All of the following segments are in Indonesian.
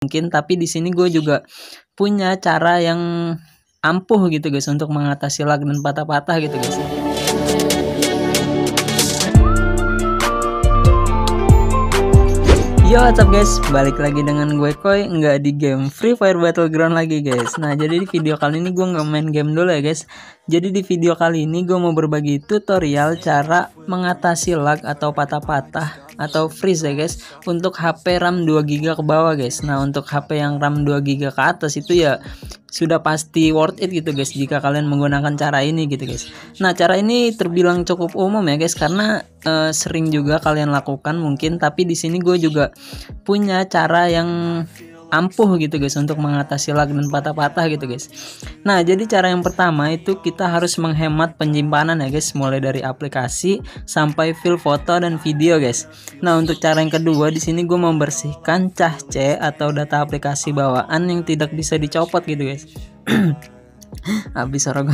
mungkin, tapi di sini gue juga punya cara yang ampuh gitu guys untuk mengatasi lag dan patah-patah gitu guys. Yo, what's up guys, balik lagi dengan gue Koy, nggak di game Free Fire Battleground lagi guys. Nah, jadi di video kali ini gue nggak main game dulu ya guys. Jadi di video kali ini gue mau berbagi tutorial cara mengatasi lag atau patah-patah atau freeze ya guys untuk HP RAM 2GB ke bawah guys. Nah, untuk HP yang RAM 2GB ke atas itu ya sudah pasti worth it gitu guys jika kalian menggunakan cara ini gitu guys. Nah, cara ini terbilang cukup umum ya guys karena sering juga kalian lakukan mungkin, tapi di sini gue juga punya cara yang ampuh gitu guys untuk mengatasi lag dan patah-patah gitu guys. Nah, jadi cara yang pertama itu kita harus menghemat penyimpanan ya guys, mulai dari aplikasi sampai file foto dan video guys. Nah, untuk cara yang kedua di sini gue membersihkan cache atau data aplikasi bawaan yang tidak bisa dicopot gitu guys. Habis sorok.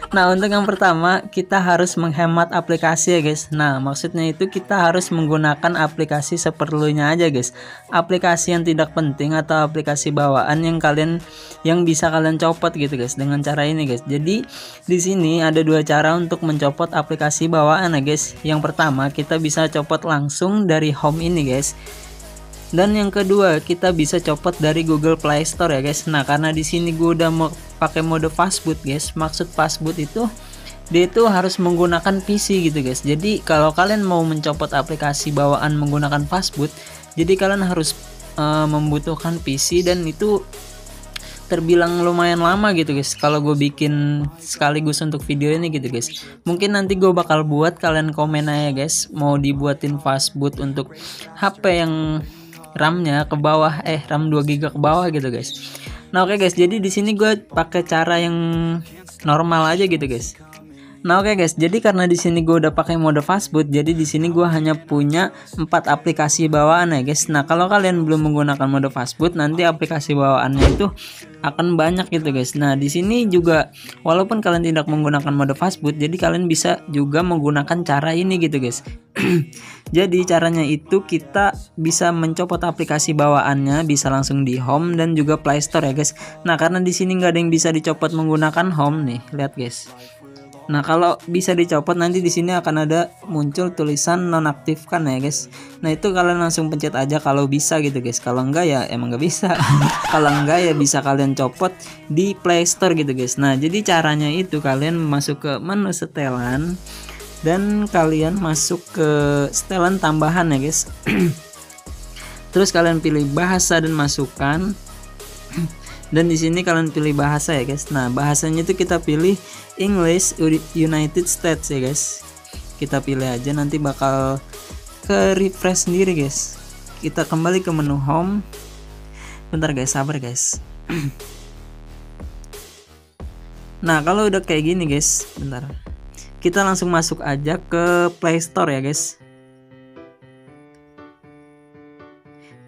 Nah, untuk yang pertama kita harus menghemat aplikasi ya guys. Nah, maksudnya itu kita harus menggunakan aplikasi seperlunya aja guys. Aplikasi yang tidak penting atau aplikasi bawaan yang bisa kalian copot gitu guys dengan cara ini guys. Jadi di sini ada dua cara untuk mencopot aplikasi bawaan ya guys. Yang pertama kita bisa copot langsung dari home ini guys. Dan yang kedua kita bisa copot dari Google Play Store ya guys. Nah, karena di sini gue udah mau pakai mode fastboot guys. Maksud fastboot itu dia itu harus menggunakan PC gitu guys. Jadi kalau kalian mau mencopot aplikasi bawaan menggunakan fastboot, jadi kalian harus membutuhkan PC dan itu terbilang lumayan lama gitu guys kalau gue bikin sekaligus untuk video ini gitu guys. Mungkin nanti gue bakal buat, kalian komen aja guys mau dibuatin fastboot untuk HP yang RAM-nya ke bawah, RAM 2GB ke bawah gitu guys. Nah, oke guys, jadi di sini gue pakai cara yang normal aja gitu guys. Nah, oke guys, jadi karena di sini gue udah pakai mode fastboot, jadi di sini gue hanya punya 4 aplikasi bawaan ya guys. Nah, kalau kalian belum menggunakan mode fastboot, nanti aplikasi bawaannya itu akan banyak gitu guys. Nah, di sini juga walaupun kalian tidak menggunakan mode fastboot, jadi kalian bisa juga menggunakan cara ini gitu guys. Jadi caranya itu kita bisa mencopot aplikasi bawaannya, bisa langsung di home dan juga Play Store ya guys. Nah, karena di sini nggak ada yang bisa dicopot menggunakan home nih, lihat guys. Nah, kalau bisa dicopot nanti di sini akan ada muncul tulisan nonaktifkan ya guys. Nah, itu kalian langsung pencet aja kalau bisa gitu guys. Kalau enggak ya emang nggak bisa. Kalau enggak ya bisa kalian copot di Play Store gitu guys. Nah, jadi caranya itu kalian masuk ke menu setelan dan kalian masuk ke setelan tambahan ya guys. Terus kalian pilih bahasa dan masukan. Dan di sini kalian pilih bahasa ya guys. Nah, bahasanya itu kita pilih English United States ya guys. Kita pilih aja, nanti bakal ke refresh sendiri guys. Kita kembali ke menu home. Bentar guys, sabar guys. Nah, kalau udah kayak gini guys, bentar. Kita langsung masuk aja ke Play Store ya guys.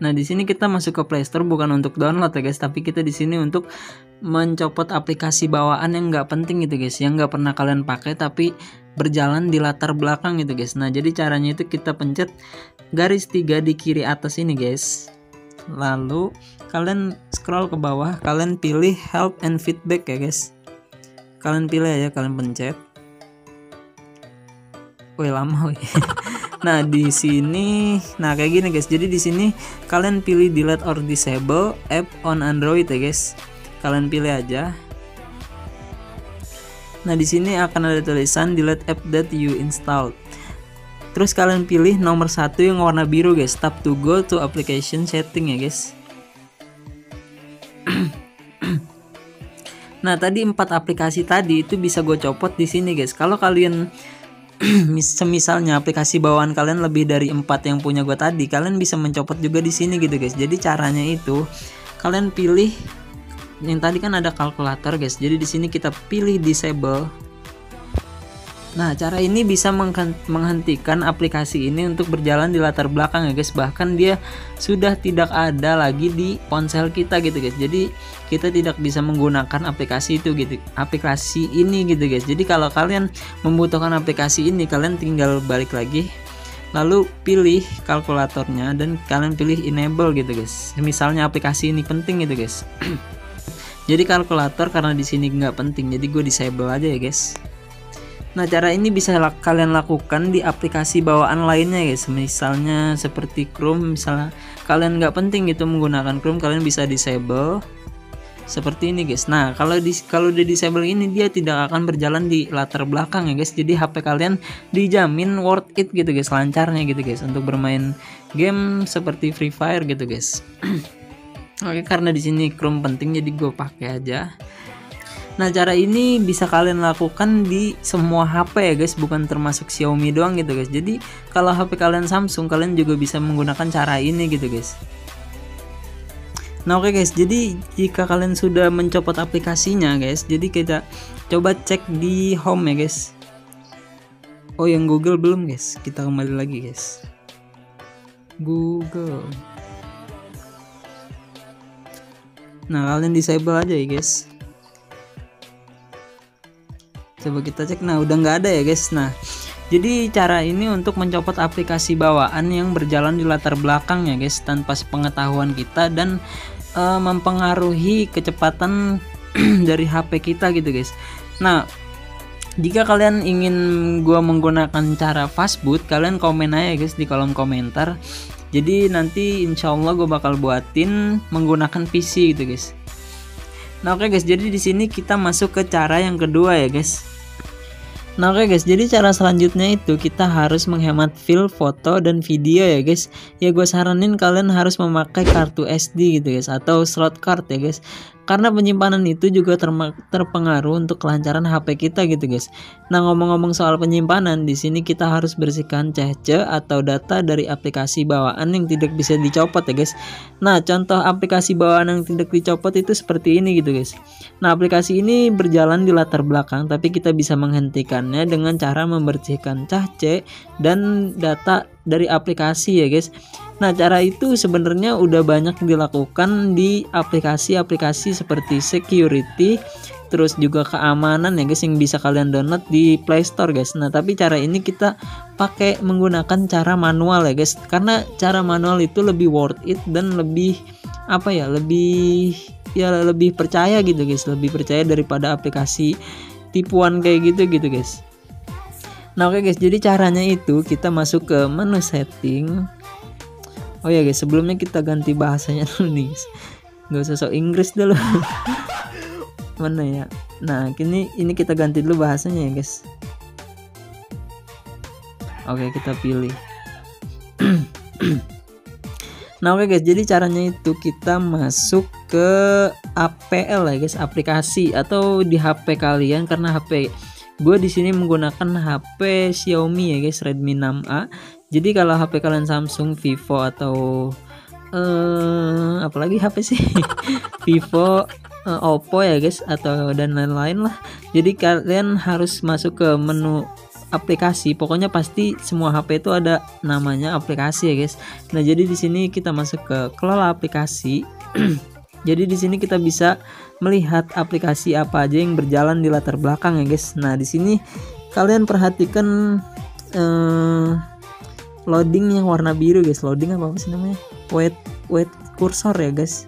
Nah, di sini kita masuk ke Play Store bukan untuk download ya guys, tapi kita di sini untuk mencopot aplikasi bawaan yang nggak penting gitu guys, yang nggak pernah kalian pakai tapi berjalan di latar belakang gitu guys. Nah, jadi caranya itu kita pencet garis 3 di kiri atas ini guys. Lalu kalian scroll ke bawah, kalian pilih help and feedback ya guys. Kalian pilih aja, kalian pencet. Wih, lama wih. Nah, di sini kayak gini guys. Jadi di sini kalian pilih delete or disable app on Android ya guys. Kalian pilih aja. Nah, di sini akan ada tulisan delete app that you installed. Terus kalian pilih nomor 1 yang warna biru guys. Tap to go to application setting ya guys. Nah, tadi 4 aplikasi tadi itu bisa gue copot di sini guys. Kalau kalian misalnya aplikasi bawaan kalian lebih dari 4 yang punya gue tadi, kalian bisa mencopot juga di sini gitu guys. Jadi caranya itu kalian pilih yang tadi kan ada kalkulator guys. Jadi di sini kita pilih disable. Nah, cara ini bisa menghentikan aplikasi ini untuk berjalan di latar belakang ya guys. Bahkan dia sudah tidak ada lagi di ponsel kita gitu guys. Jadi kita tidak bisa menggunakan aplikasi itu gitu. Aplikasi ini gitu guys. Jadi kalau kalian membutuhkan aplikasi ini, kalian tinggal balik lagi lalu pilih kalkulatornya dan kalian pilih enable gitu guys. Misalnya aplikasi ini penting gitu guys. Jadi kalkulator karena di sini nggak penting, jadi gue disable aja ya guys. Nah, cara ini bisa kalian lakukan di aplikasi bawaan lainnya guys. Misalnya seperti Chrome, misalnya kalian nggak penting gitu menggunakan Chrome, kalian bisa disable seperti ini guys. Nah, kalau udah disable ini dia tidak akan berjalan di latar belakang ya guys. Jadi HP kalian dijamin worth it gitu guys, lancarnya gitu guys untuk bermain game seperti Free Fire gitu guys. Oke, karena di sini Chrome penting jadi gue pakai aja. Nah, cara ini bisa kalian lakukan di semua HP ya guys, bukan termasuk Xiaomi doang gitu guys. Jadi kalau HP kalian Samsung, kalian juga bisa menggunakan cara ini gitu guys. Nah, oke guys, jadi jika kalian sudah mencopot aplikasinya guys, jadi kita coba cek di home ya guys. Oh, yang Google belum guys, kita kembali lagi guys. Google. Nah, kalian disable aja ya guys. Coba kita cek. Nah, udah nggak ada ya guys. Nah, jadi cara ini untuk mencopot aplikasi bawaan yang berjalan di latar belakang ya guys, tanpa sepengetahuan kita dan mempengaruhi kecepatan dari HP kita gitu guys. Nah, jika kalian ingin gua menggunakan cara fastboot, kalian komen aja guys di kolom komentar. Jadi nanti insya Allah gue bakal buatin menggunakan PC gitu guys. Nah, oke guys, jadi di sini kita masuk ke cara yang kedua ya guys. Nah, oke guys, jadi cara selanjutnya itu kita harus menghemat file foto dan video ya guys. Ya gue saranin kalian harus memakai kartu SD gitu guys, atau slot card ya guys. Karena penyimpanan itu juga terpengaruh untuk kelancaran HP kita gitu guys. Nah, ngomong-ngomong soal penyimpanan, di sini kita harus bersihkan cache atau data dari aplikasi bawaan yang tidak bisa dicopot ya guys. Nah, contoh aplikasi bawaan yang tidak dicopot itu seperti ini gitu guys. Nah, aplikasi ini berjalan di latar belakang, tapi kita bisa menghentikannya dengan cara membersihkan cache dan data dari aplikasi ya guys. Nah, cara itu sebenarnya udah banyak dilakukan di aplikasi-aplikasi seperti security, terus juga keamanan ya guys, yang bisa kalian download di Play Store guys. Nah, tapi cara ini kita pakai menggunakan cara manual ya guys, karena cara manual itu lebih worth it dan lebih lebih percaya gitu guys, lebih percaya daripada aplikasi tipuan kayak gitu guys. Nah, oke guys, jadi caranya itu kita masuk ke menu setting. Oh ya guys, sebelumnya kita ganti bahasanya dulu nih guys. Gak usah sok Inggris dulu. Mana ya? Nah, ini kita ganti dulu bahasanya ya guys. Oke, kita pilih. Nah, oke guys, jadi caranya itu kita masuk ke APL ya guys, aplikasi atau di HP kalian, karena HP gue di sini menggunakan HP Xiaomi ya guys, Redmi 6A. Jadi kalau HP kalian Samsung, Vivo atau apalagi HP sih Vivo, Oppo ya guys, atau dan lain-lain lah. Jadi kalian harus masuk ke menu aplikasi. Pokoknya pasti semua HP itu ada namanya aplikasi ya guys. Nah, jadi di sini kita masuk ke kelola aplikasi. Jadi di sini kita bisa melihat aplikasi apa aja yang berjalan di latar belakang ya guys. Nah, di sini kalian perhatikan loading yang warna biru guys. Loading apa sih namanya? Wait cursor ya guys.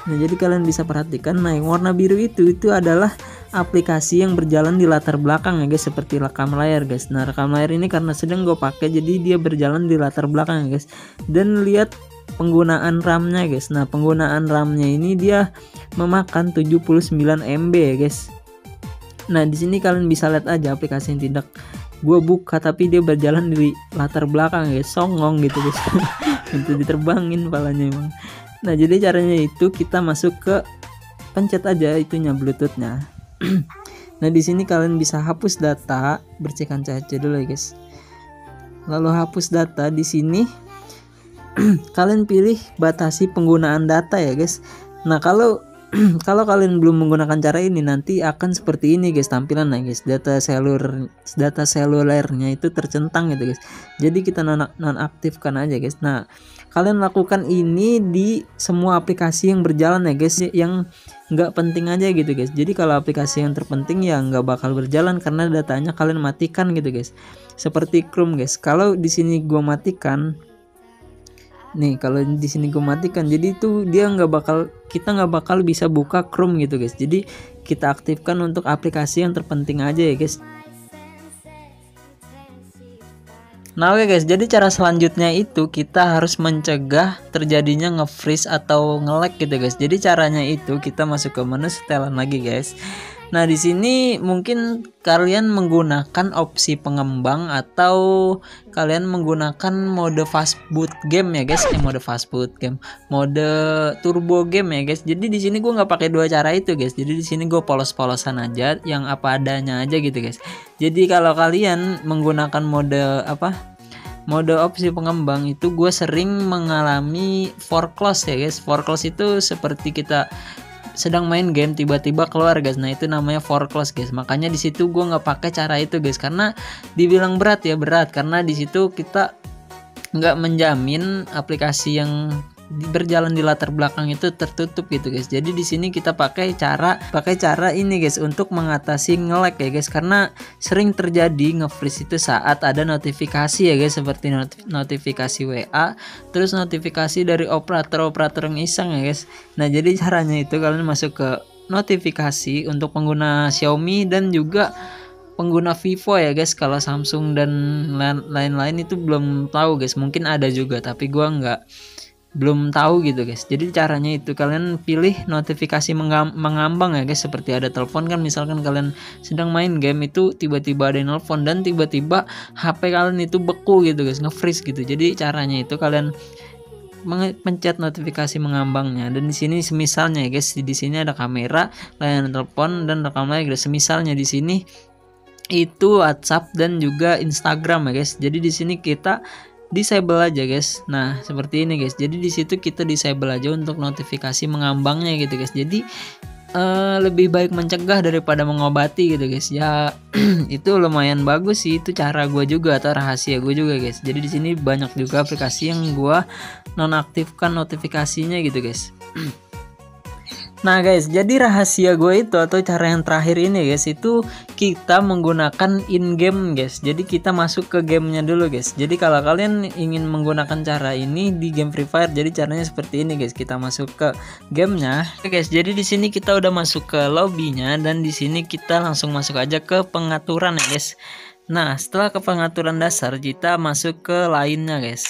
Nah, jadi kalian bisa perhatikan. Nah, yang warna biru itu adalah aplikasi yang berjalan di latar belakang ya guys, seperti rekam layar guys. Nah, rekam layar ini karena sedang gue pakai, jadi dia berjalan di latar belakang ya guys. Dan lihat penggunaan RAM-nya guys. Nah, penggunaan RAM-nya ini dia memakan 79 MB ya guys. Nah, di sini kalian bisa lihat aja aplikasi yang tidak gue buka tapi dia berjalan di latar belakang guys, songong gitu guys. Itu diterbangin palanya emang. Nah, jadi caranya itu kita masuk ke pencet aja itunya Bluetooth-nya. Nah, di sini kalian bisa hapus data, bersihkan cache dulu ya guys. Lalu hapus data. Di sini kalian pilih batasi penggunaan data ya guys. Nah, kalau kalian belum menggunakan cara ini, nanti akan seperti ini guys tampilan ya guys. Data selulernya itu tercentang gitu guys. Jadi kita nonaktifkan aja guys. Nah, kalian lakukan ini di semua aplikasi yang berjalan ya guys, yang nggak penting aja gitu guys. Jadi kalau aplikasi yang terpenting ya nggak bakal berjalan karena datanya kalian matikan gitu guys. Seperti Chrome guys, kalau di sini gua matikan nih, kalau di sini gue matikan, jadi itu dia kita nggak bakal bisa buka Chrome gitu guys. Jadi kita aktifkan untuk aplikasi yang terpenting aja ya guys. Nah oke guys, jadi cara selanjutnya itu kita harus mencegah terjadinya nge-freeze atau nge-lag gitu guys. Jadi caranya itu kita masuk ke menu setelan lagi guys. Nah di sini mungkin kalian menggunakan opsi pengembang atau kalian menggunakan mode fast boot game ya guys. Mode fast boot game, mode turbo game ya guys. Jadi di sini gue nggak pakai dua cara itu guys. Jadi di sini gue polos-polosan aja, yang apa adanya aja gitu guys. Jadi kalau kalian menggunakan mode opsi pengembang itu, gue sering mengalami foreclose ya guys. Foreclose itu seperti kita sedang main game tiba-tiba keluar guys. Nah itu namanya foreclose guys. Makanya di situ gue nggak pakai cara itu guys, karena dibilang berat ya berat, karena di situ kita nggak menjamin aplikasi yang berjalan di latar belakang itu tertutup gitu guys. Jadi di sini kita pakai cara ini guys untuk mengatasi nge-lag ya guys, karena sering terjadi nge-freeze itu saat ada notifikasi ya guys, seperti notifikasi WA, terus notifikasi dari operator yang iseng ya guys. Nah jadi caranya itu kalian masuk ke notifikasi untuk pengguna Xiaomi dan juga pengguna Vivo ya guys. Kalau Samsung dan lain-lain itu belum tahu guys, mungkin ada juga tapi gua belum tahu gitu guys. Jadi caranya itu kalian pilih notifikasi mengambang ya guys. Seperti ada telepon kan, misalkan kalian sedang main game itu tiba-tiba ada yang nelfon dan tiba-tiba HP kalian itu beku gitu guys, nge-freeze gitu. Jadi caranya itu kalian pencet notifikasi mengambangnya, dan di sini semisalnya ya guys, di sini ada kamera, layanan telepon dan rekam layar guys. Semisalnya di sini itu WhatsApp dan juga Instagram ya guys. Jadi di sini kita disable aja guys. Nah seperti ini guys. Jadi di situ kita disable aja untuk notifikasi mengambangnya gitu guys. Jadi lebih baik mencegah daripada mengobati gitu guys ya. Itu lumayan bagus sih, itu cara gue juga atau rahasia gue juga guys. Jadi di sini banyak juga aplikasi yang gue nonaktifkan notifikasinya gitu guys. Nah guys, jadi rahasia gue itu atau cara yang terakhir ini guys, itu kita menggunakan in-game guys. Jadi kita masuk ke gamenya dulu guys. Jadi kalau kalian ingin menggunakan cara ini di game Free Fire, jadi caranya seperti ini guys. Kita masuk ke gamenya. Oke guys, jadi di sini kita udah masuk ke lobbynya, dan di sini kita langsung masuk aja ke pengaturan ya guys. Nah setelah ke pengaturan dasar, kita masuk ke lainnya guys.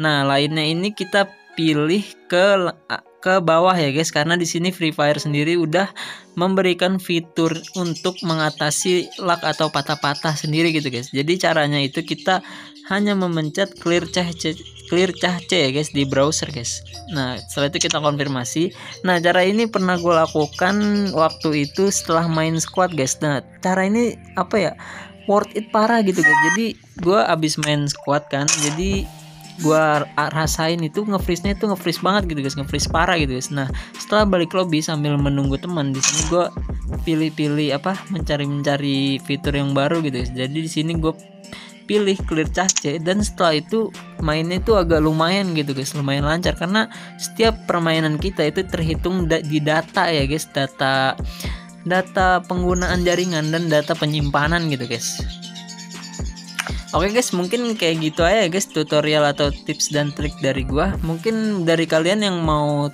Nah lainnya ini kita pilih ke bawah ya guys, karena di sini Free Fire sendiri udah memberikan fitur untuk mengatasi lag atau patah-patah sendiri gitu guys. Jadi caranya itu kita hanya memencet clear cache ya guys di browser guys. Nah setelah itu kita konfirmasi. Nah cara ini pernah gue lakukan waktu itu setelah main squad guys. Nah cara ini worth it parah gitu guys. Jadi gue abis main squad kan, jadi gua rasain itu nge-freeze-nya itu nge-freeze banget gitu guys, nge-freeze parah gitu guys. Nah setelah balik lobby sambil menunggu teman, di sini gua pilih mencari fitur yang baru gitu guys. Jadi di sini gua pilih clear cache, dan setelah itu mainnya itu agak lumayan gitu guys, lumayan lancar karena setiap permainan kita itu terhitung di data ya guys, data penggunaan jaringan dan data penyimpanan gitu guys. Oke guys, mungkin kayak gitu aja guys tutorial atau tips dan trik dari gua. Mungkin dari kalian yang mau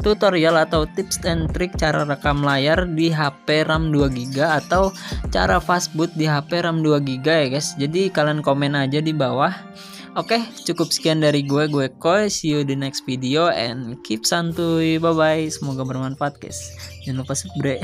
tutorial atau tips dan trik cara rekam layar di HP RAM 2GB atau cara fastboot di HP RAM 2GB ya guys. Jadi kalian komen aja di bawah. Oke, cukup sekian dari gue Koy. See you di next video and keep santuy. Bye bye. Semoga bermanfaat guys. Jangan lupa subscribe.